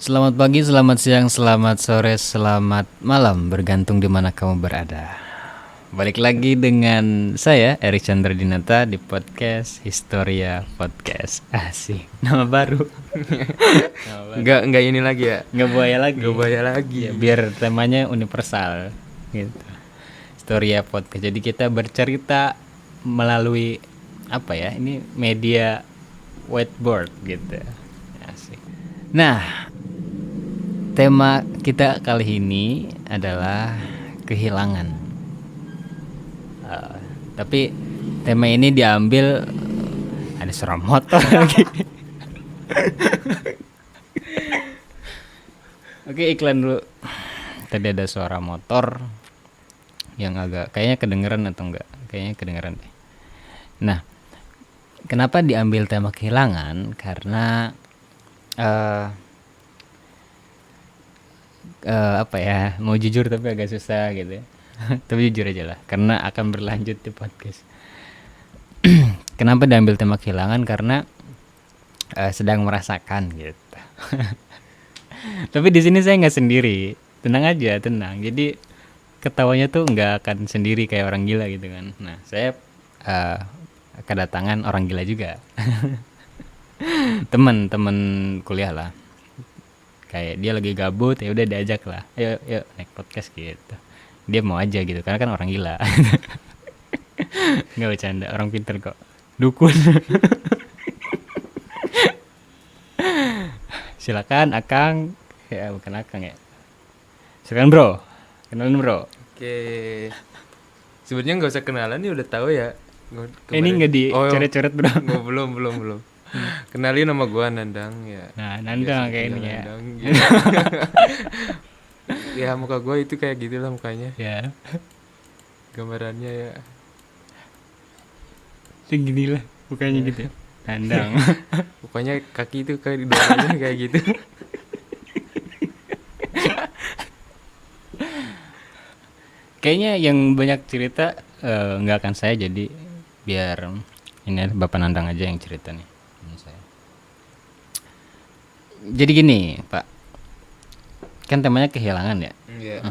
Selamat pagi, selamat siang, selamat sore, selamat malam, bergantung di mana kamu berada. Balik lagi dengan saya, Erik Chandra Dinata, di podcast Historia Podcast. Asik, nama baru. Nggak ini lagi ya. Nggak buaya lagi. Nggak buaya lagi. Ya, biar temanya universal gitu. Historia Podcast. Jadi kita bercerita melalui apa ya? Ini media whiteboard gitu. Asik. Nah, tema kita kali ini adalah kehilangan. Tapi tema ini diambil ada suara motor lagi. Oke, iklan dulu. Tadi ada suara motor yang agak kayaknya kedengeran atau enggak? Kayaknya kedengeran deh. Nah, kenapa diambil tema kehilangan? Karena apa ya, mau jujur tapi agak susah gitu ya. Tapi jujur aja lah, karena akan berlanjut di podcast. Kenapa diambil tema kehilangan? Karena sedang merasakan gitu. Tapi di sini saya nggak sendiri, tenang aja, tenang. Jadi ketawanya tuh nggak akan sendiri kayak orang gila gitu kan. Nah, saya kedatangan orang gila juga. Temen kuliah lah. Kayak dia lagi gabut, ya udah diajak lah, yuk naik podcast gitu. Dia mau aja gitu, karena kan orang gila. Nggak bercanda, orang pinter kok, dukun. Silakan Akang, ya bukan Akang ya. Silakan bro, kenalin bro. Oke. Sebenarnya nggak usah kenalan nih, udah tahu ya. Ini nggak dicoret-coret bro. Belum. Kenalin, nama gua Nandang ya. Nah, Nandang kayak ini ya. Nandang, gitu. Ya muka gua itu kayak gitulah mukanya. Ya, Gambarannya ya. segini lah, bukannya gitu ya. Nandang. Pokoknya kaki itu kayak di dalamnya kayak gitu. Kayaknya yang banyak cerita nggak akan saya, jadi biar ini Bapak Nandang aja yang cerita nih. Ini saya. Jadi gini Pak, kan temanya kehilangan ya. Iya.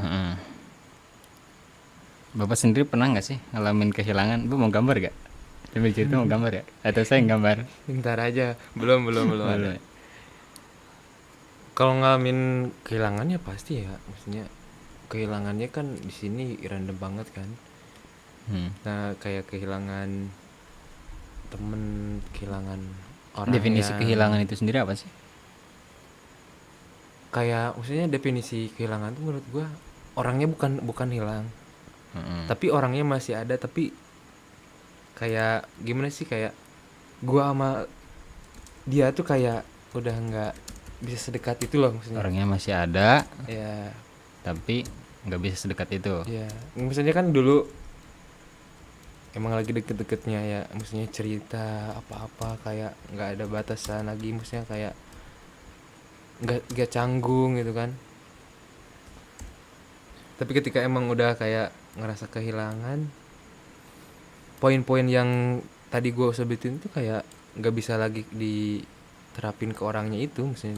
Bapak sendiri pernah nggak sih ngalamin kehilangan? Bu mau gambar gak? Sambil cerita mau gambar ya? Atau saya yang gambar? Bentar aja. Belum ada. Kalau ngalamin kehilangannya pasti ya, maksudnya kehilangannya kan di sini random banget kan. Nah, kayak kehilangan temen, kehilangan orang. Definisi yang kehilangan itu sendiri apa sih? kayak maksudnya definisi kehilangan tuh menurut gua orangnya bukan hilang. Tapi orangnya masih ada, tapi kayak gimana sih, kayak gua sama dia tuh kayak udah nggak bisa sedekat itu loh maksudnya. Orangnya masih ada, Ya, tapi nggak bisa sedekat itu. ya. Maksudnya kan dulu emang lagi deket-deketnya ya, maksudnya cerita apa-apa kayak nggak ada batasan lagi, maksudnya kayak nggak canggung gitu kan. Tapi ketika emang udah kayak ngerasa kehilangan, poin-poin yang tadi gue sebutin tuh kayak nggak bisa lagi diterapin ke orangnya itu, maksudnya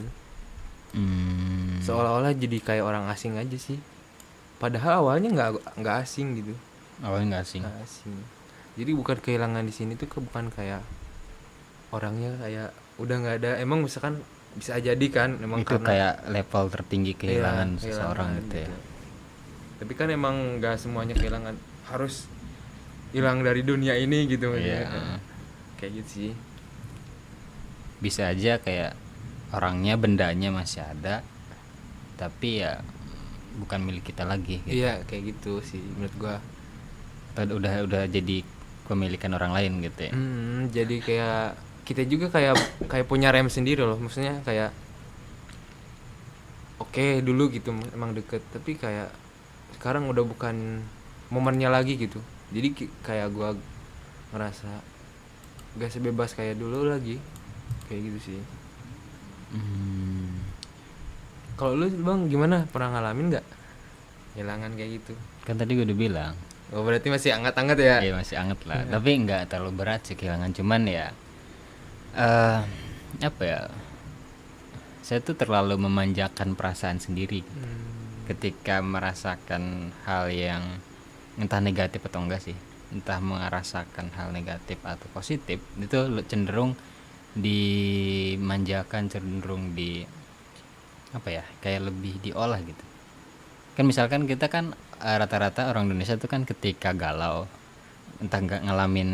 seolah-olah jadi kayak orang asing aja sih, padahal awalnya nggak asing gitu. Awalnya nggak asing. Nggak asing. Jadi bukan kehilangan di sini tuh bukan kayak orangnya kayak udah nggak ada. Emang misalkan bisa jadi kan emang Itu karena kayak level tertinggi kehilangan iya, seseorang kehilangan gitu ya. Tapi kan emang nggak semuanya kehilangan harus hilang dari dunia ini gitu maksudnya. Iya. Kayak gitu sih. Bisa aja kayak orangnya, bendanya masih ada, tapi ya bukan milik kita lagi gitu. Iya, kayak gitu sih menurut gua. Atau udah jadi pemilikan orang lain gitu ya. Jadi kayak kita juga kayak punya rem sendiri loh, maksudnya kayak oke, dulu gitu emang deket, tapi kayak sekarang udah bukan momennya lagi gitu. Jadi kayak gua ngerasa gak sebebas kayak dulu lagi, kayak gitu sih. Kalau lu bang gimana, pernah ngalamin nggak kehilangan kayak gitu? Kan tadi gue udah bilang. Oh berarti masih anget-anget ya? Iya masih anget lah, tapi nggak terlalu berat sih kehilangan, cuman ya apa ya, saya tuh terlalu memanjakan perasaan sendiri gitu. Hmm. Ketika merasakan hal yang entah negatif atau enggak sih, entah merasakan hal negatif atau positif, itu cenderung dimanjakan, cenderung di apa ya, kayak lebih diolah gitu. Kan misalkan kita kan rata-rata orang Indonesia tuh kan ketika galau, entah nggak ngalamin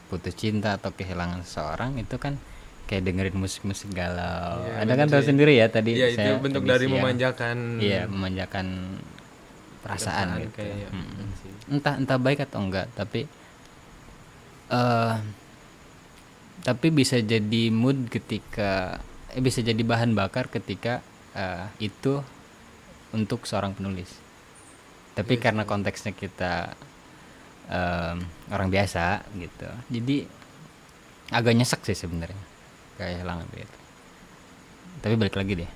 putus cinta atau kehilangan seseorang, itu kan kayak dengerin musik-musik galau. Iya, Ada kan bener tahu sih. sendiri ya tadi Iya, itu saya bentuk edisi dari yang- memanjakan iya, memanjakan perasaan gitu. kayak Mm-mm. sih. Entah baik atau enggak, tapi bisa jadi mood ketika bisa jadi bahan bakar ketika itu untuk seorang penulis. Tapi Iya karena sih. konteksnya kita orang biasa gitu, jadi agak nyesek sih sebenarnya kehilangan gitu. Tapi balik lagi deh,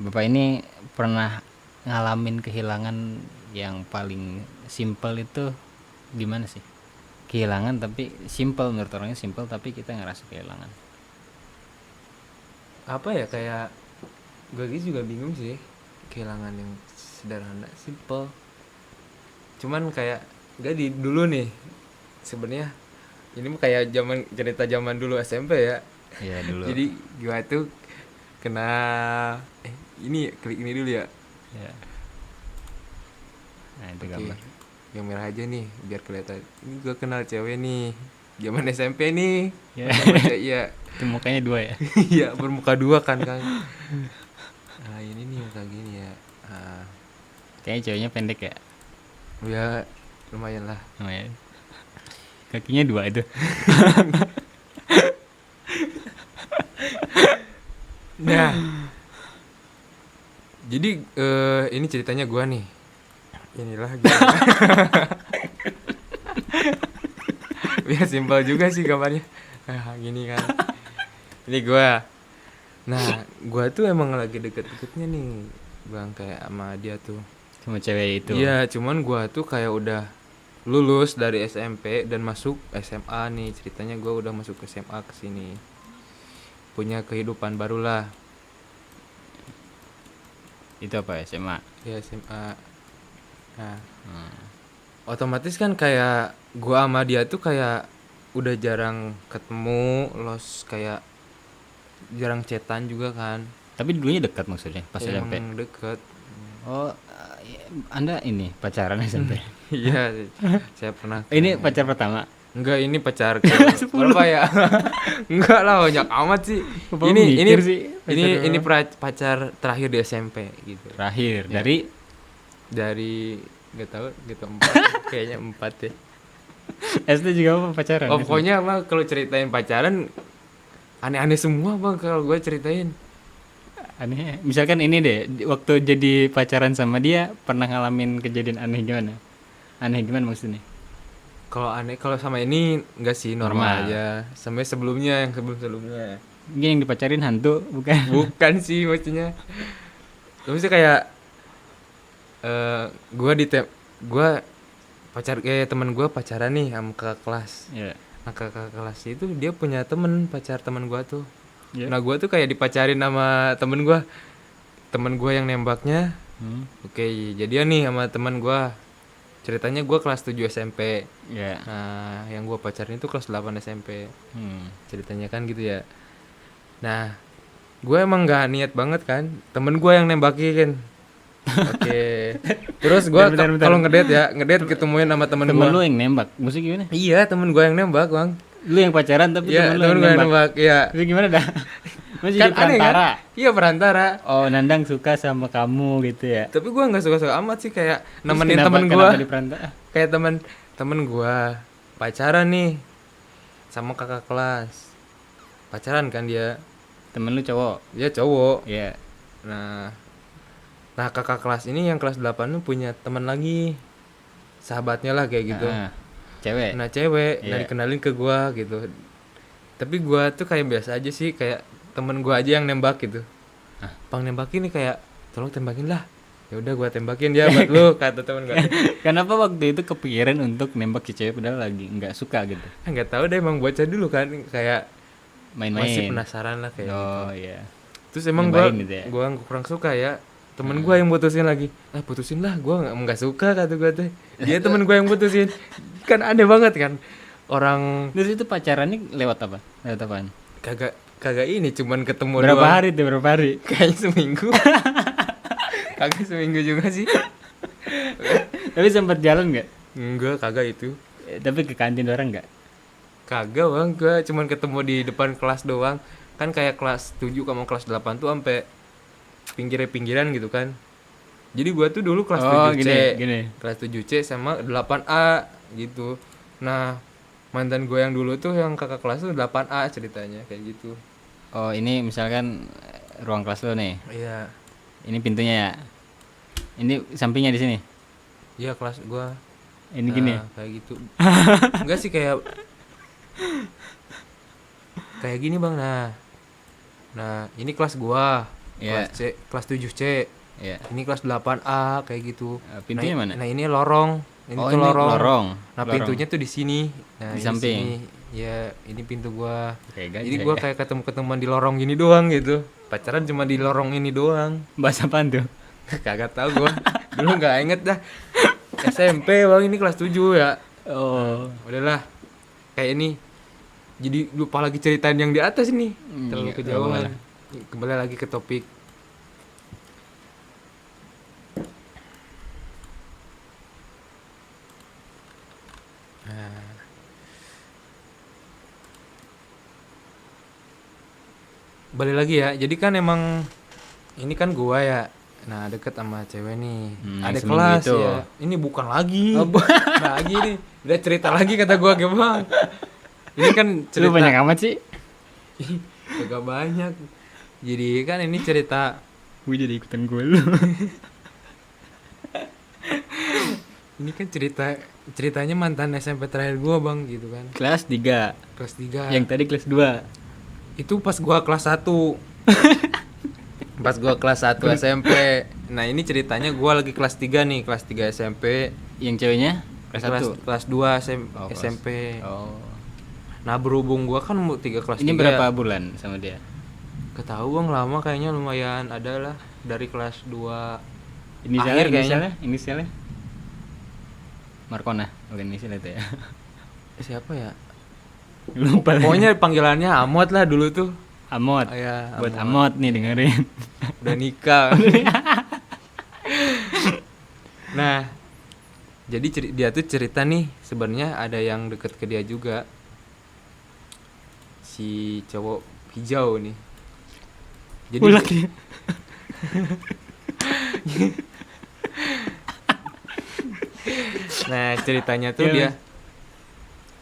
Bapak ini pernah ngalamin kehilangan yang paling simpel itu gimana sih? Kehilangan tapi simpel, menurut orangnya simpel tapi kita ngerasa kehilangan. Apa ya, kayak gue juga bingung sih, kehilangan yang sederhana, simple. Cuman kayak gak di dulu nih sebenarnya, ini mah kayak cerita zaman dulu SMP ya. Iya dulu. Jadi gue tuh kena ini klik ini dulu ya. Ya. Nah itu Oke, gambar. yang merah aja nih biar kelihatan. Ini gue kenal cewek nih zaman SMP nih. Ya. Iya. Itu mukanya dua ya. Iya, bermuka dua kan. Nah ini nih muka gini ya. Kayaknya ceweknya pendek ya. Ya lumayan lah. Namanya. Kakinya dua itu. Nah, jadi ini ceritanya gua nih. Inilah gua. Biar simpel juga sih gambarnya. Gini kan. Ini gua. Nah, gua tuh emang lagi deket-deketnya nih, Bang, kayak sama dia tuh. Sama cewek itu. Iya, cuman gua tuh kayak udah lulus dari SMP dan masuk SMA nih. Ceritanya gua udah masuk SMA ke sini. Punya kehidupan barulah. Itu apa SMA? Ya SMA. Nah, otomatis kan kayak gua sama dia tuh kayak udah jarang ketemu, kayak jarang chatan juga kan. Tapi dulunya dekat maksudnya pas SMP. Emang deket. Oh, Anda ini pacaran SMP. Iya, saya pernah. Ini pacar pertama. Enggak, ini pacar berapa ya? Enggak lah, banyak amat sih. Bapak Ini mikir sih, ini pacar pacar terakhir di SMP gitu. Terakhir Ya. Dari nggak tahu gitu 4 kayaknya 4 ya. SD juga apa pacaran? Oh, pokoknya mah kalau ceritain pacaran aneh-aneh semua Bang kalau gue ceritain. Aneh. Misalkan ini deh, waktu jadi pacaran sama dia pernah ngalamin kejadian aneh gimana? Aneh gimana maksudnya? Kalau sama ini enggak sih, normal Normal. aja. Sampai sebelumnya, yang sebelumnya. Ini yang dipacarin hantu bukan? Bukan sih maksudnya. Maksudnya kayak gua kayak teman gua pacaran nih sama kakak kelas. Iya. Nah, kakak kelas itu dia punya pacar teman gua tuh. Iya. Nah, gua tuh kayak dipacarin sama temen gua. Temen gua yang nembaknya. Oke, jadian nih sama teman gua. Ceritanya gua kelas 7 SMP. Iya. Nah, yang gua pacarin itu kelas 8 SMP. Ceritanya kan gitu ya. Nah, gue emang gak niat banget kan. Temen gue yang nembakin. Oke. Terus gue Bentar. kalau ngedate ketemuin sama temen Temen gue. lu yang nembak. Maksudnya gimana? Iya, temen gue yang nembak, Bang. Lu yang pacaran tapi Iya, temen lu temen yang gue yang nembak. nembak. Iya. Itu gimana dah? Masih Kan jadi aneh kan? perantara. Iya, perantara. Oh, Nandang suka sama kamu gitu ya. Tapi gue nggak suka-suka amat sih, kayak Terus nemenin kenapa- temen gue. kenapa di perantara? Kayak temen gue pacaran nih sama kakak kelas. Pacaran kan dia. Temen lu cowok. Dia cowok. Iya. Nah, kakak kelas ini yang kelas 8 tuh punya teman lagi. Sahabatnya lah kayak gitu. Ah, cewek. Nah, cewek, nah Iya. dikenalin ke gua gitu. Tapi gua tuh kayak biasa aja sih, kayak temen gua aja yang nembak gitu. Bang nembakin nih, kayak tolong tembakin lah. Ya udah gua tembakin dia buat lu, kata temen gua. Kenapa waktu itu kepikiran untuk nembak si cewek padahal lagi nggak suka gitu? Enggak tahu deh, emang bocah dulu kan kayak Main-main. masih penasaran lah kayak gitu. Oh iya. Terus emang gua Nyobain gitu ya? gua kurang suka ya. Temen gua yang putusin lagi. Ah, putusin lah, gua nggak suka kata gua teh. Dia temen gua yang putusin. Kan aneh banget kan. Orang Terus itu pacarannya lewat apa? Lewat apaan? kagak kagak ini cuman ketemu Berapa doang. hari tuh? Berapa hari? Kayaknya seminggu. Kagak seminggu juga sih. Tapi sempat jalan nggak? Enggak, kagak itu. Tapi ke kantin orang nggak? Kagak bang, gua cuman ketemu di depan kelas doang. Kan kayak kelas 7 sama kelas 8 tuh sampai pinggiran gitu kan. Jadi gua tuh dulu kelas Oh 7C. gini. Kelas 7C sama 8A gitu. Nah, mantan gue yang dulu tuh yang kakak kelas tuh 8A ceritanya kayak gitu. Oh ini misalkan ruang kelas lo nih. Iya. Ini pintunya ya. Ini sampingnya di sini. Iya kelas gua. Ini gini. Kayak gitu. Enggak sih kayak gini bang. Nah ini kelas gua. Iya. Kelas C, kelas 7C. Iya. Ini kelas 8A kayak gitu. Pintunya mana? Nah ini lorong. Ini Oh tuh ini lorong. lorong. Nah Lorong. pintunya tuh di sini. Nah Di ini samping. sini. Ya ini pintu gua. Kayak Jadi gajah gua ya. kayak ketemu-ketemuan di lorong gini doang gitu. Pacaran cuma di lorong ini doang. Bahasa apaan tuh? Kagak tahu gua. Dulu nggak inget dah. SMP bang, ini kelas 7 ya. Oh. Udahlah. Kayak ini. Jadi lupa lagi ceritain yang di atas nih. Terlalu Iya, kejauhan. Kembali lagi ke topik. Nah. Balik lagi ya. Jadi kan emang ini kan gua ya. Nah, deket sama cewek nih. Yang Ada seminggu kelas itu. ya. Ini bukan lagi. Oh, Lagi nih. Udah cerita lagi kata gua gimana. Ini kan Lu cerita banyak amat sih. agak banyak. Jadi kan ini cerita Gue jadi ikutan gue lu. ini kan ceritanya mantan SMP terakhir gua, Bang, gitu kan. Kelas 3. Kelas 3. Yang tadi kelas 2. Itu pas gua kelas 1. Pas gua kelas 1 SMP. Nah, ini ceritanya gua lagi kelas 3 nih, kelas 3 SMP. Yang ceweknya kelas 1. Kelas 2 Oh, kelas- SMP. Oh. Nah, berhubung gua kan mau 3 kelas Ini 3 berapa ya. bulan sama dia? Ketahu Bang, lama kayaknya lumayan ada lah dari kelas 2 Inisialnya, Akhir kayaknya. inisialnya. Markona, bukan inisial itu ya. siapa ya? Lupa lagi. Pokoknya panggilannya Amot lah dulu tuh. Amot. Ya, Buat Amot nih dengerin. Udah nikah. Nah, jadi dia tuh cerita nih sebenarnya ada yang deket ke dia juga. Si cowok hijau nih. Jadi Ulak dia. nah, ceritanya tuh Iya,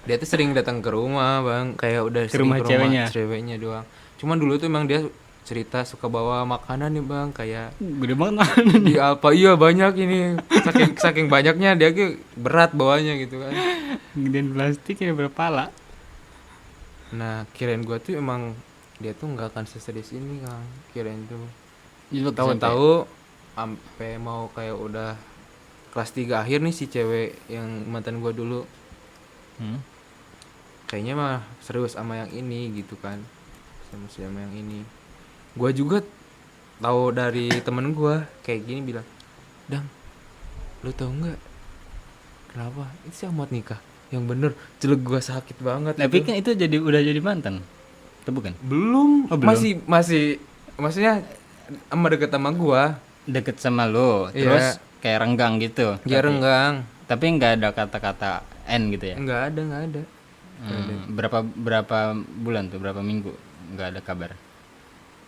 dia tuh sering datang ke rumah, Bang. Kayak udah Ke sering rumah ceweknya doang. Cuman dulu tuh emang dia cerita suka bawa makanan nih, Bang, kayak Gede banget. di Alfa. Iya, banyak ini. Saking banyaknya dia tuh berat bawanya gitu kan. Gedean plastik ya berpala. Nah, kirain gua tuh emang dia tuh nggak akan seserius ini, Kang. Kirain tuh. Itu Tahu-tahu sampai mau kayak udah kelas 3 akhir nih si cewek yang mantan gua dulu. Kayaknya mah serius sama yang ini gitu kan. Sama yang ini. Gua juga tahu dari temen gua kayak gini bilang, "Dang, lu tahu nggak kenapa itu si Ahmad nikah?" Yang bener, jelek gua sakit banget. Tapi itu. kan itu udah jadi mantan. Itu bukan? Belum, Oh, belum. masih maksudnya sama deket sama gua. Deket sama lo, Iya. terus kayak renggang gitu. Dia renggang. Tapi nggak ada kata-kata N gitu ya. Enggak ada. Berapa bulan tuh? Berapa minggu? Nggak ada kabar.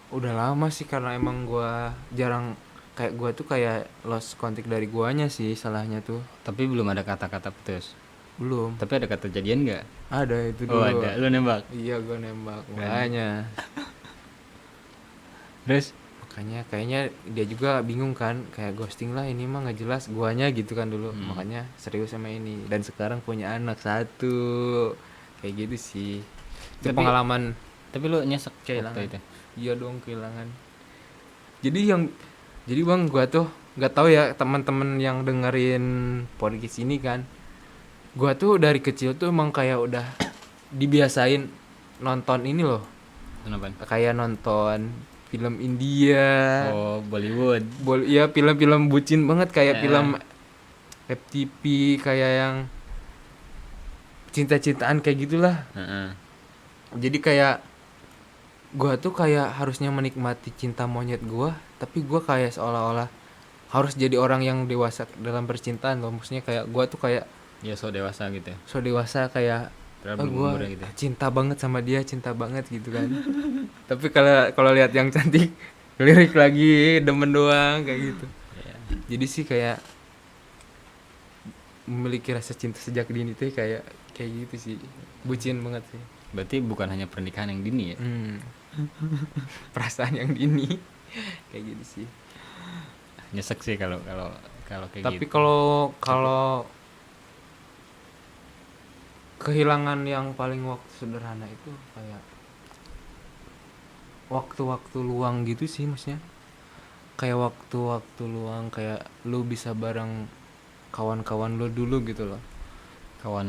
Udah lama sih karena emang gua jarang kayak gua tuh kayak lost kontak dari guanya sih salahnya tuh. Tapi belum ada kata-kata putus. Belum. Tapi ada kata jadian nggak? Ada itu dulu. Oh ada. Lu nembak. Iya, gua nembak. Keren. Makanya Terus? kayaknya dia juga bingung kan, kayak ghosting lah ini mah nggak jelas guanya gitu kan dulu. Makanya serius sama ini dan sekarang punya anak 1. Kayak gitu sih. Itu Tapi- pengalaman. Tapi lu nyesek Kehilangan. waktu itu. Iya dong, kehilangan. Jadi Bang, gua tuh nggak tahu ya teman-teman yang dengerin podcast ini kan. Gua tuh dari kecil tuh emang kayak udah dibiasain nonton ini loh. Kenapa? Kayak nonton film India. Oh, Bollywood. Iya, film-film bucin banget kayak Ya. film FTP, kayak yang cinta-cintaan kayak gitulah. Heeh. Jadi kayak gua tuh kayak harusnya menikmati cinta monyet gua, tapi gua kayak seolah-olah harus jadi orang yang dewasa dalam percintaan loh. Maksudnya kayak gua tuh kayak Ya so dewasa gitu. so dewasa, kayak Padahal belum gua umurnya gitu. cinta banget sama dia, cinta banget gitu kan. Tapi kalau lihat yang cantik, lirik lagi, demen doang kayak gitu. Ya. Jadi sih kayak memiliki rasa cinta sejak dini tuh kayak gitu sih, bucin banget sih. Berarti bukan hanya pernikahan yang dini ya. Perasaan yang dini kayak gitu sih. Nyesek sih kalau kayak Tapi gitu. kalau kehilangan yang paling waktu sederhana itu kayak waktu-waktu luang gitu sih, maksudnya kayak waktu-waktu luang, kayak lu bisa bareng kawan-kawan lu dulu gitu loh. Kawan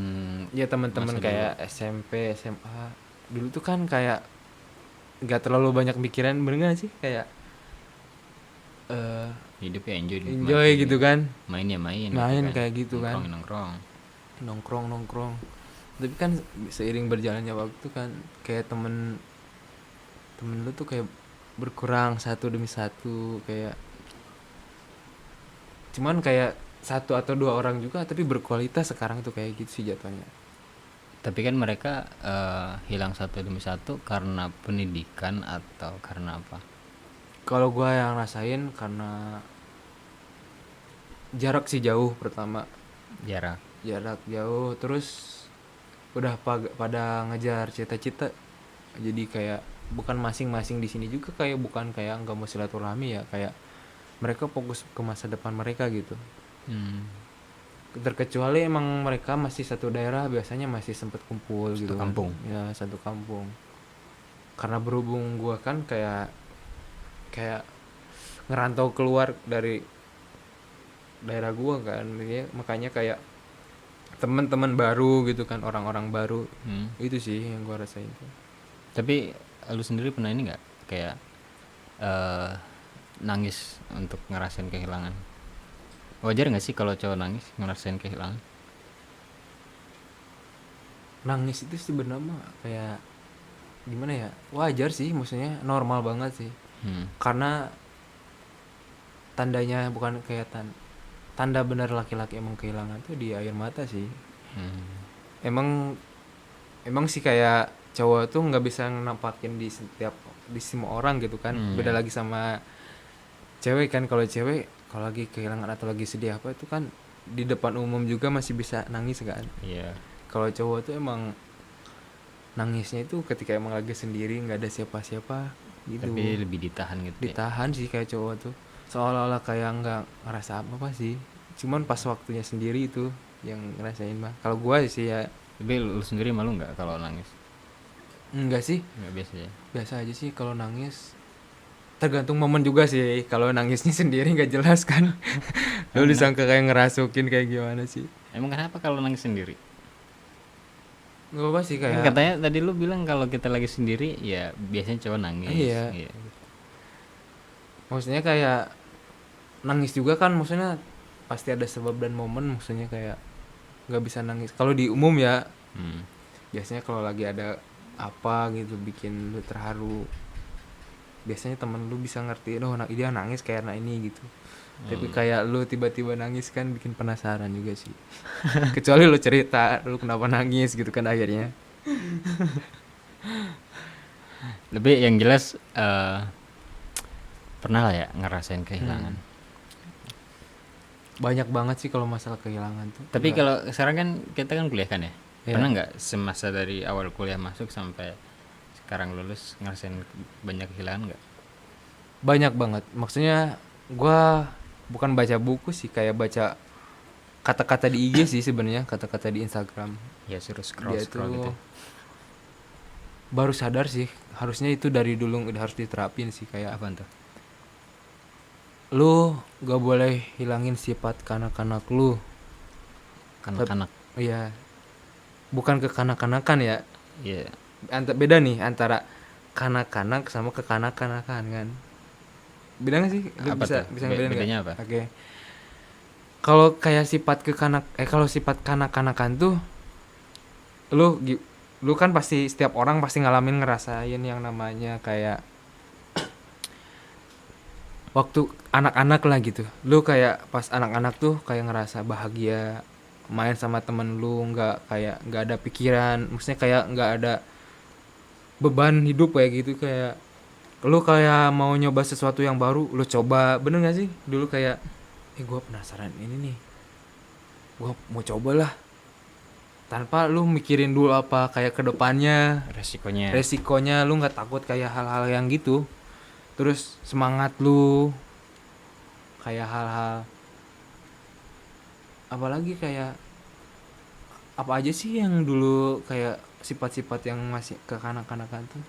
Ya teman-teman masa kayak SMP, SMA dulu tuh kan kayak nggak terlalu banyak pikiran, bener gak sih, kayak hidup ya enjoy enjoy gitu kan, main ya main main gitu kayak gitu kan, nongkrong nongkrong. Tapi kan seiring berjalannya waktu kan kayak temen lu tuh kayak berkurang satu demi satu, kayak cuman kayak satu atau dua orang juga tapi berkualitas sekarang tuh kayak gitu sih jatuhnya. tapi kan mereka hilang satu demi satu karena pendidikan atau karena apa? Kalau gua yang rasain karena jarak sih jauh, pertama Jarak. jarak jauh, terus udah pada ngejar cita-cita, jadi kayak bukan masing-masing di sini juga, kayak bukan kayak nggak mau silaturahmi ya, kayak mereka fokus ke masa depan mereka gitu. Terkecuali emang mereka masih satu daerah, biasanya masih sempet kumpul Satu gitu kan. kampung. Ya satu kampung. Karena berhubung gua kan kayak ngerantau keluar dari daerah gua kan, makanya kayak teman-teman baru gitu kan, orang-orang baru. Itu sih yang gua rasain tuh. Tapi lu sendiri pernah ini nggak kayak nangis untuk ngerasain kehilangan? Wajar nggak sih kalau cowok nangis ngerasain kehilangan? Nangis itu sebenarnya kayak gimana ya, wajar sih, maksudnya normal banget sih. Karena tandanya bukan kayak tanda benar laki-laki emang kehilangan tuh di air mata sih. Emang sih kayak cowok tuh nggak bisa nampakin di semua orang gitu kan. Beda lagi sama cewek kan. Kalau cewek kalau lagi kehilangan atau lagi sedih apa itu kan di depan umum juga masih bisa nangis kan. Iya. Kalau cowok tuh emang nangisnya itu ketika emang lagi sendiri, nggak ada siapa-siapa gitu. Tapi lebih ditahan gitu. Ditahan sih kayak cowok tuh, seolah-olah kayak nggak ngerasa apa sih, cuman pas waktunya sendiri itu yang ngerasain mah. Kalau gua sih ya. Tapi lu sendiri malu nggak kalau nangis? Enggak sih, Nggak biasa ya. biasa aja sih kalau nangis. Tergantung momen juga sih. Kalau nangisnya sendiri nggak jelas kan. Lu disangka kayak ngerasukin kayak gimana sih. Emang kenapa kalau nangis sendiri? Nggak apa sih, Kan kayak katanya tadi lu bilang kalau kita lagi sendiri ya biasanya cowok nangis. Iya. Maksudnya kayak nangis juga kan, maksudnya pasti ada sebab dan momen. Maksudnya kayak nggak bisa nangis kalau di umum ya. Biasanya kalau lagi ada apa gitu bikin lu terharu, biasanya temen lu bisa ngertiin, oh dia nangis karena ini gitu. Tapi kayak lu tiba-tiba nangis kan bikin penasaran juga sih. Kecuali lu cerita lu kenapa nangis gitu kan akhirnya. Lebih yang jelas pernah lah ya ngerasain kehilangan. Banyak banget sih kalau masalah kehilangan tuh. Tapi kalau sekarang kan kita kan kuliah kan ya. Iya. Pernah nggak semasa dari awal kuliah masuk sampai sekarang lulus ngerasain banyak kehilangan nggak? Banyak banget. Maksudnya gua bukan baca buku sih, kayak baca kata-kata di IG sih sebenarnya, kata-kata di Instagram. Ya suruh Dia scroll tuh gitu. baru sadar sih, harusnya itu dari dulu udah harus diterapin sih, kayak Apaan tuh? lu gak boleh hilangin sifat kanak-kanak lu. Kanak-kanak. Iya, bukan kekanak-kanakan ya. Iya. Beda nih antara kanak-kanak sama kekanak-kanakan kan. Beda nggak sih? Lu Apa bisa tuh? bisa ngebedain nggak? Bedanya apa? Oke. Kalau kayak kalau sifat kanak-kanakan tuh lu gi- lu kan pasti setiap orang pasti ngalamin ngerasain yang namanya kayak waktu anak-anak lah gitu. Lu kayak pas anak-anak tuh kayak ngerasa bahagia main sama temen lu, nggak ada pikiran, maksudnya kayak nggak ada beban hidup kayak gitu, kayak lu kayak mau nyoba sesuatu yang baru, lu coba, bener gak sih? Dulu kayak gue penasaran ini nih, gue mau coba lah, tanpa lu mikirin dulu apa kayak kedepannya Resikonya. resikonya, lu nggak takut kayak hal-hal yang gitu. Terus semangat lu kayak hal-hal apalagi kayak apa aja sih yang dulu kayak sifat-sifat yang masih kekanak-kanakan tuh.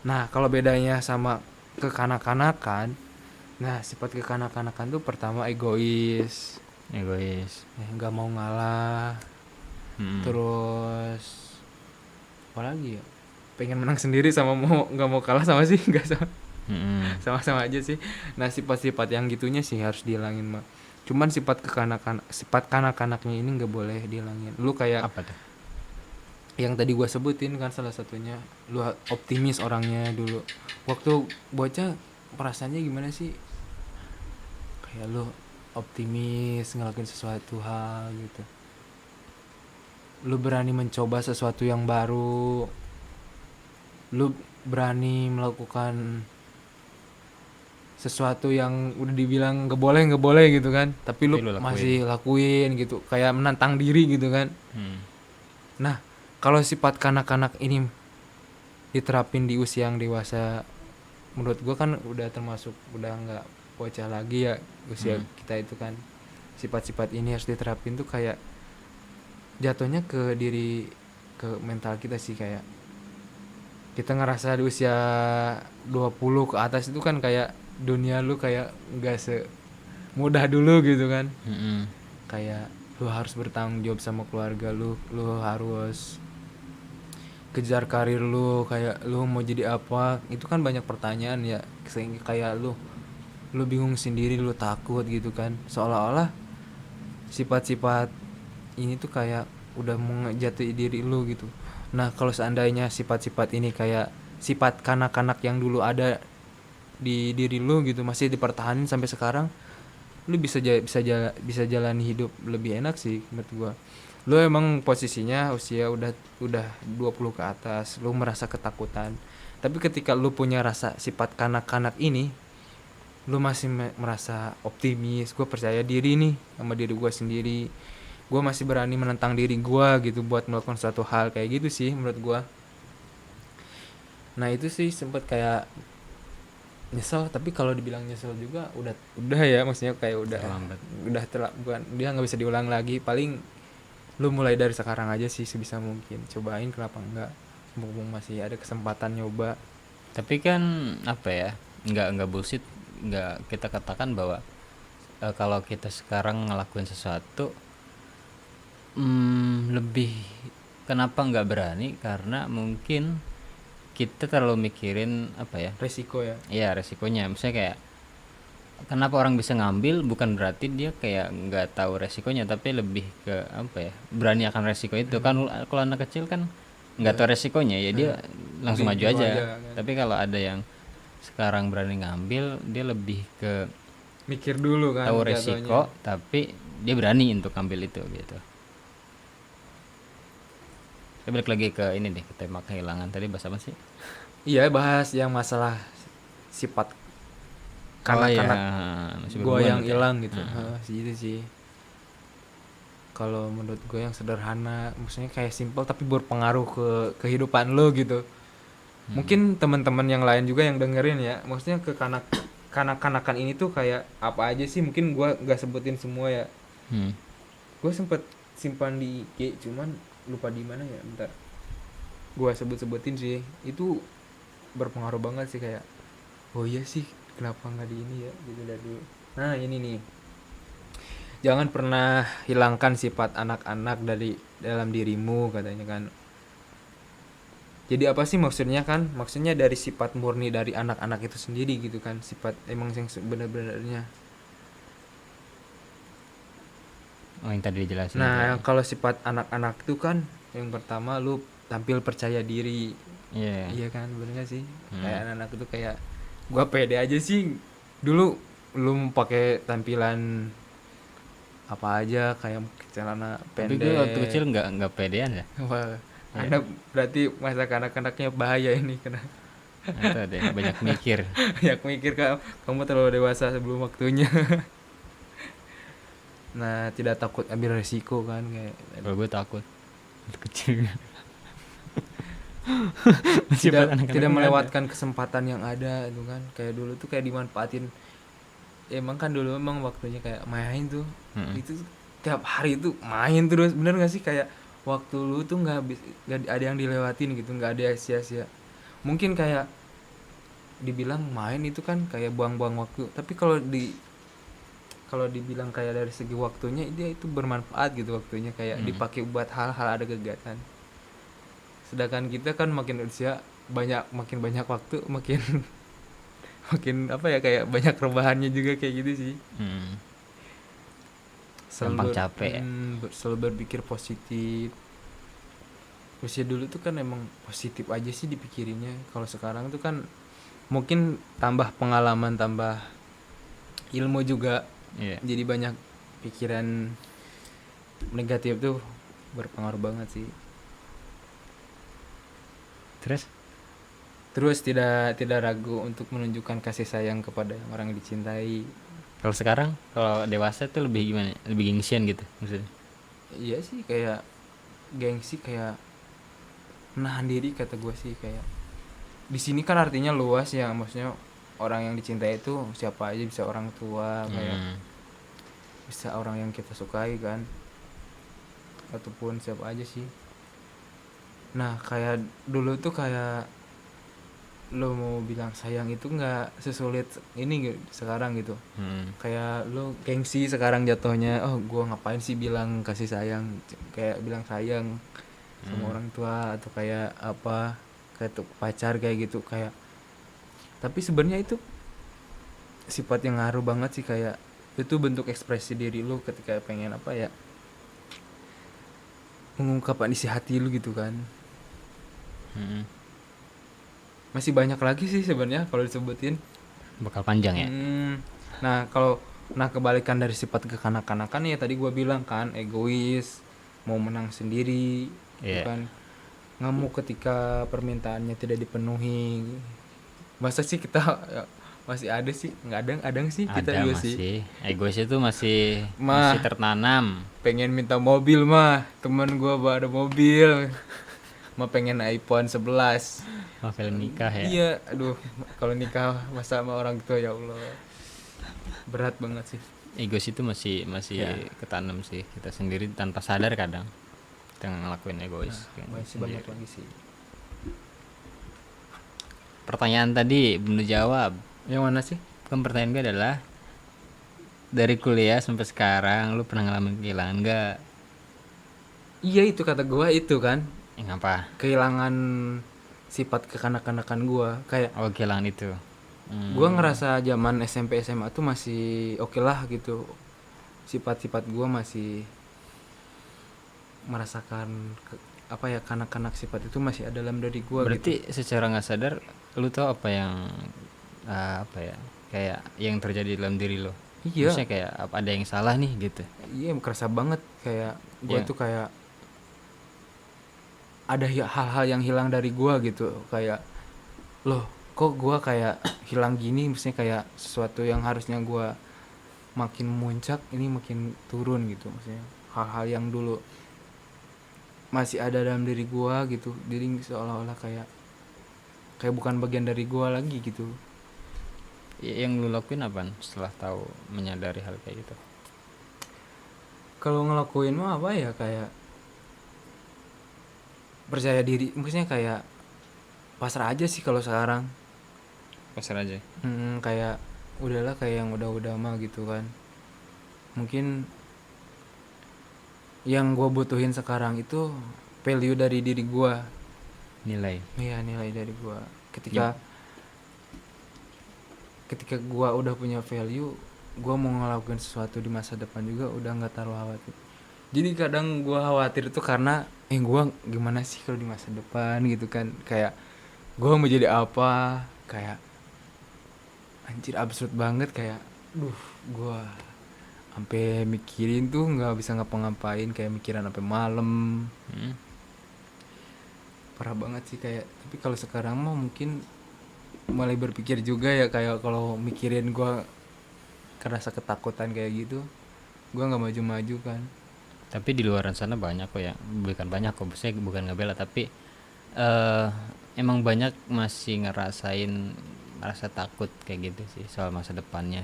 Nah kalau bedanya sama kekanak-kanakan, nah sifat kekanak-kanakan tuh pertama egois, Egois. nggak mau ngalah, Mm-mm. terus apa lagi ya, pengen menang sendiri sama mau nggak mau kalah sama sih nggak sama, Mm-mm. sama-sama aja sih. Nah sifat-sifat yang gitunya sih harus dihilangin mah. Cuman sifat kanak-kanaknya ini nggak boleh dihilangin. Lu kayak Apa tuh? yang tadi gua sebutin kan salah satunya, lu optimis orangnya dulu. Waktu bocah perasaannya gimana sih? Kayak lu optimis ngelakuin sesuatu hal gitu. Lu berani mencoba sesuatu yang baru. Lu berani melakukan sesuatu yang udah dibilang nggak boleh gitu kan, tapi lu Tapi lu lakuin. masih lakuin gitu, kayak menantang diri gitu kan. Nah kalau sifat kanak-kanak ini diterapin di usia yang dewasa, menurut gua kan udah termasuk udah nggak bocah lagi ya usia kita itu kan. Sifat-sifat ini harus diterapin tuh kayak jatuhnya ke diri, ke mental kita sih, kayak kita ngerasa di usia 20 ke atas itu kan kayak dunia lu kayak nggak semudah dulu gitu kan. Mm-mm. Kayak lu harus bertanggung jawab sama keluarga lu harus kejar karir lu, kayak lu mau jadi apa, itu kan banyak pertanyaan ya, sehingga kayak lu bingung sendiri, lu takut gitu kan, seolah-olah sifat-sifat ini tuh kayak udah menjatuhi diri lu gitu. Nah kalau seandainya sifat-sifat ini kayak sifat kanak-kanak yang dulu ada di diri lu gitu masih dipertahanin sampai sekarang, lu bisa jalani hidup lebih enak sih menurut gua. Lu emang posisinya usia udah 20 ke atas, lu merasa ketakutan, tapi ketika lu punya rasa sifat kanak-kanak ini, lu masih merasa optimis, gua percaya diri nih sama diri gua sendiri, gua masih berani menentang diri gua gitu buat melakukan suatu hal kayak gitu sih menurut gua. Nah itu sih sempet kayak nyesel, tapi kalau dibilang nyesel juga udah ya, maksudnya kayak Terlambat. bukan, dia nggak bisa diulang lagi. Paling lu mulai dari sekarang aja sih sebisa mungkin, cobain, kenapa enggak, mumpung masih ada kesempatan nyoba. Tapi kan apa ya? Nggak bullshit. Nggak kita katakan bahwa kalau kita sekarang ngelakuin sesuatu lebih, kenapa nggak berani? Karena mungkin kita terlalu mikirin apa ya? Resiko ya. Iya resikonya. Misalnya kayak kenapa orang bisa ngambil, bukan berarti dia kayak nggak tahu resikonya, tapi lebih ke apa ya? Berani akan resiko itu kan. Kalau anak kecil kan nggak tahu resikonya ya dia langsung maju Gitu aja. kan. Tapi kalau ada yang sekarang berani ngambil, dia lebih ke Mikir dulu kan tahu jatuhnya. resiko, tapi dia berani untuk ambil itu gitu. Kita balik lagi ke ini deh, ke tema kehilangan tadi, bahas apa sih? Iya bahas yang masalah sifat kanak-kanak masih gue berhubungan yang berarti ya? hilang gitu. Gitu sih kalau menurut gue, yang sederhana, maksudnya kayak simple tapi berpengaruh ke kehidupan lo gitu. Mungkin teman-teman yang lain juga yang dengerin ya, maksudnya kanak-kanakan ini tuh kayak apa aja sih, mungkin gue gak sebutin semua ya. Gue sempet simpan di IG cuman lupa di mana ya, bentar gue sebutin sih. Itu berpengaruh banget sih, kayak oh iya sih kenapa nggak di ini ya gitu dari dulu. Nah ini nih, jangan pernah hilangkan sifat anak-anak dari dalam dirimu katanya kan. Jadi apa sih maksudnya kan? Maksudnya dari sifat murni dari anak-anak itu sendiri gitu kan, sifat emang yang benar-benarnya. Oh, yang tadi dijelasin itu Nah ya. kalau sifat anak-anak itu kan yang pertama lu tampil percaya diri. Iya. Iya kan, bener gak sih? Kayak Hmm. anak-anak itu kayak gua pede aja sih. Dulu lu mau pakai tampilan apa aja kayak celana Tapi gue waktu pendek. kecil nggak pedean ya. Wah, Ya, Anda berarti masa kanak-kanaknya bahaya ini karena nggak tahu deh, banyak mikir. banyak mikir kamu terlalu dewasa sebelum waktunya. Nah, tidak takut ambil resiko kan kayak Kalau gue takut waktu kecil. tidak Sifat anak-anak tidak nggak ada. melewatkan kesempatan yang ada itu kan. Kayak dulu tuh kayak dimanfaatin. Ya, emang kan dulu emang waktunya kayak main tuh. Mm-mm. Itu tiap hari tuh main terus. Bener gak sih kayak waktu lu tuh nggak ada yang dilewatin gitu, nggak ada sia-sia. Mungkin kayak dibilang main itu kan kayak buang-buang waktu, tapi kalau dibilang kayak dari segi waktunya dia itu bermanfaat gitu, waktunya kayak Mm. dipakai buat hal-hal ada kegiatan. Sedangkan kita kan makin usia makin banyak waktu makin makin apa ya, kayak banyak rebahannya juga kayak gitu sih. Mm. Gampang Selalu capek ya. selalu berpikir positif. Usia dulu tuh kan emang positif aja sih dipikirinnya. Kalau sekarang tuh kan mungkin tambah pengalaman, tambah ilmu juga, Iya. jadi banyak pikiran negatif tuh berpengaruh banget sih. Terus Terus tidak ragu untuk menunjukkan kasih sayang kepada orang yang dicintai. kalau sekarang, kalau dewasa tuh lebih gimana? Lebih gengsian gitu maksudnya. Iya sih, kayak gengsi, kayak menahan diri kata gue sih. Kayak di sini kan artinya luas ya, maksudnya orang yang dicintai itu siapa aja, bisa orang tua, kayak Hmm. bisa orang yang kita sukai kan, ataupun siapa aja sih. Nah kayak dulu tuh kayak lo mau bilang sayang itu nggak sesulit ini sekarang gitu. Hmm. Kayak lo gengsi sekarang jatuhnya, oh gue ngapain sih bilang kasih sayang, kayak bilang sayang sama orang tua, atau kayak apa, kayak tuh pacar kayak gitu. Kayak tapi sebenarnya itu sifat yang ngaruh banget sih, kayak itu bentuk ekspresi diri lo ketika pengen apa ya, mengungkapkan isi hati lu gitu kan. Hmm. Masih banyak lagi sih sebenarnya kalau disebutin. Bakal panjang ya. Nah kalau kebalikan dari sifat kekanak-kanakan ya tadi gue bilang kan, egois, mau menang sendiri, gitu Iya. kan, ngamuk ketika permintaannya tidak dipenuhi. Masa sih kita ya, masih ada sih, nggak ada sih kita Ada juga sih. masih. Egois itu masih masih Mah tertanam. pengen minta mobil mah, temen gue ada mobil, mah pengen iPhone 11. Novel nikah ya. Iya, aduh, kalau nikah masa sama orang tua, ya Allah, berat banget sih. Egois itu masih Ya, ketanam sih, kita sendiri tanpa sadar kadang kita ngelakuin egois kan masih banyak sendiri. lagi sih. Pertanyaan tadi belum dijawab. Yang mana sih? Kan pertanyaan gue adalah, dari kuliah sampai sekarang lu pernah ngalamin kehilangan gak? Iya itu kata gua itu kan, Yang apa? kehilangan sifat kekanak-kanakan gua. Kayak Oh, kehilangan itu. gua ngerasa zaman SMP SMA tuh masih oke lah gitu. Sifat-sifat gua masih merasakan apa ya, kanak-kanak sifat itu masih ada dalam diri gua gitu. Berarti secara nggak sadar lu tahu apa yang apa ya, kayak yang terjadi dalam diri lo. Iya, Maksudnya kayak apa, ada yang salah nih gitu. iya kerasa banget kayak gua Yang tuh kayak ada hal-hal yang hilang dari gua gitu. Kayak loh, kok gua kayak hilang gini, maksudnya kayak sesuatu yang harusnya gua makin muncak ini makin turun gitu. Maksudnya hal-hal yang dulu masih ada dalam diri gua gitu, jadi seolah-olah kayak bukan bagian dari gua lagi gitu. yang lu lakuin apa setelah tahu, menyadari hal kayak gitu? Kalau ngelakuin mah apa ya, kayak percaya diri, maksudnya kayak pasrah aja sih kalau sekarang. Pasar aja. Kayak udahlah, kayak yang udah mah gitu kan. Mungkin yang gue butuhin sekarang itu value dari diri gue. nilai. Iya, nilai dari gua. Ketika gua udah punya value, gua mau ngelakuin sesuatu di masa depan juga udah nggak terlalu khawatir. Jadi kadang gua khawatir tuh karena gua gimana sih kalau di masa depan gitu kan, kayak gua mau jadi apa, kayak anjir absurd banget, kayak gua sampai mikirin tuh nggak bisa ngapa-ngapain, kayak mikiran sampai malam. Parah banget sih kayak. Tapi kalau sekarang mah mungkin mulai berpikir juga ya, kayak kalau mikirin gue kerasa ketakutan kayak gitu, gue nggak maju-maju kan. Tapi di luar sana banyak kok ya, bukan banyak kok, saya bukan ngebela, tapi emang banyak masih ngerasain rasa takut kayak gitu sih soal masa depannya.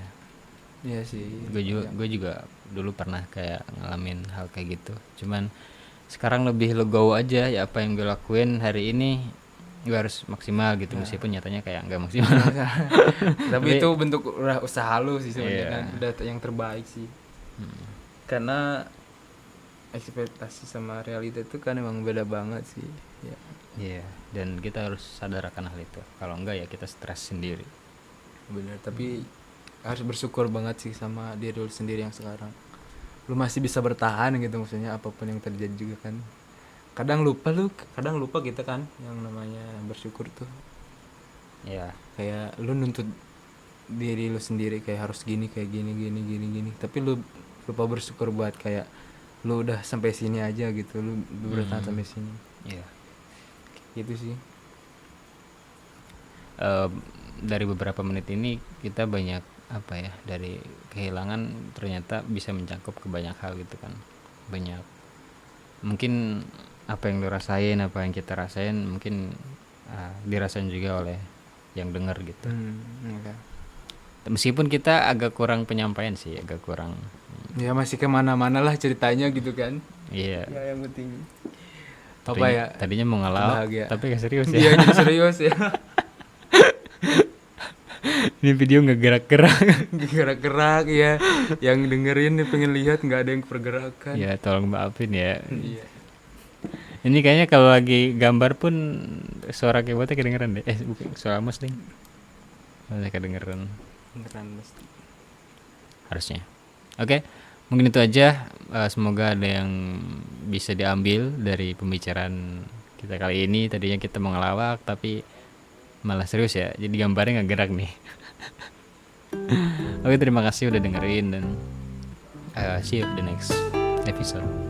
Iya sih. Gue juga dulu pernah kayak ngalamin hal kayak gitu. Cuman sekarang lebih legowo aja ya, apa yang gue lakuin hari ini gue harus maksimal gitu, meskipun nyatanya kayak nggak maksimal. Tapi itu bentuk usaha lu sih sebenarnya Iya. kan, udah yang terbaik sih. Karena ekspektasi sama realita itu kan emang beda banget sih ya. Iya, dan kita harus sadar akan hal itu. Kalau enggak ya kita stres sendiri. Bener, tapi harus bersyukur banget sih sama diri lu sendiri yang sekarang. Lu masih bisa bertahan gitu, maksudnya apapun yang terjadi juga kan. Kadang lupa kita kan yang namanya bersyukur tuh. Iya. Kayak lu nuntut diri lu sendiri kayak harus gini, kayak gini. Tapi lu lupa bersyukur buat kayak lu udah sampai sini aja gitu. Lu bertahan sampai sini. Iya. Gitu sih. Dari beberapa menit ini kita banyak apa ya, dari kehilangan ternyata bisa mencakup ke banyak hal gitu kan. Banyak, mungkin apa yang lu rasain, apa yang kita rasain mungkin dirasain juga oleh yang dengar gitu. Okay. Meskipun kita agak kurang penyampaian sih, agak kurang. Ya masih kemana-mana lah ceritanya gitu kan. Iya. Ya yang penting Tadinya mau ngelawak bahagia. tapi gak serius ya. Iya, jadi serius ya. Ini video nggak Gerak-gerak ya. Yang dengerin nih pengen lihat nggak ada yang pergerakan. Ya tolong maafin ya. Iya. Ini kayaknya kalau lagi gambar pun suara keyboardnya kedengeran deh. Bukan, suara mouse ding. Malah kedengeran. Beneran mesti. Harusnya. Oke, mungkin itu aja. Semoga ada yang bisa diambil dari pembicaraan kita kali ini. Tadinya kita mau ngelawak tapi malah serius ya. Jadi gambarnya nggak gerak nih. Oke, terima kasih udah dengerin dan see you the next episode.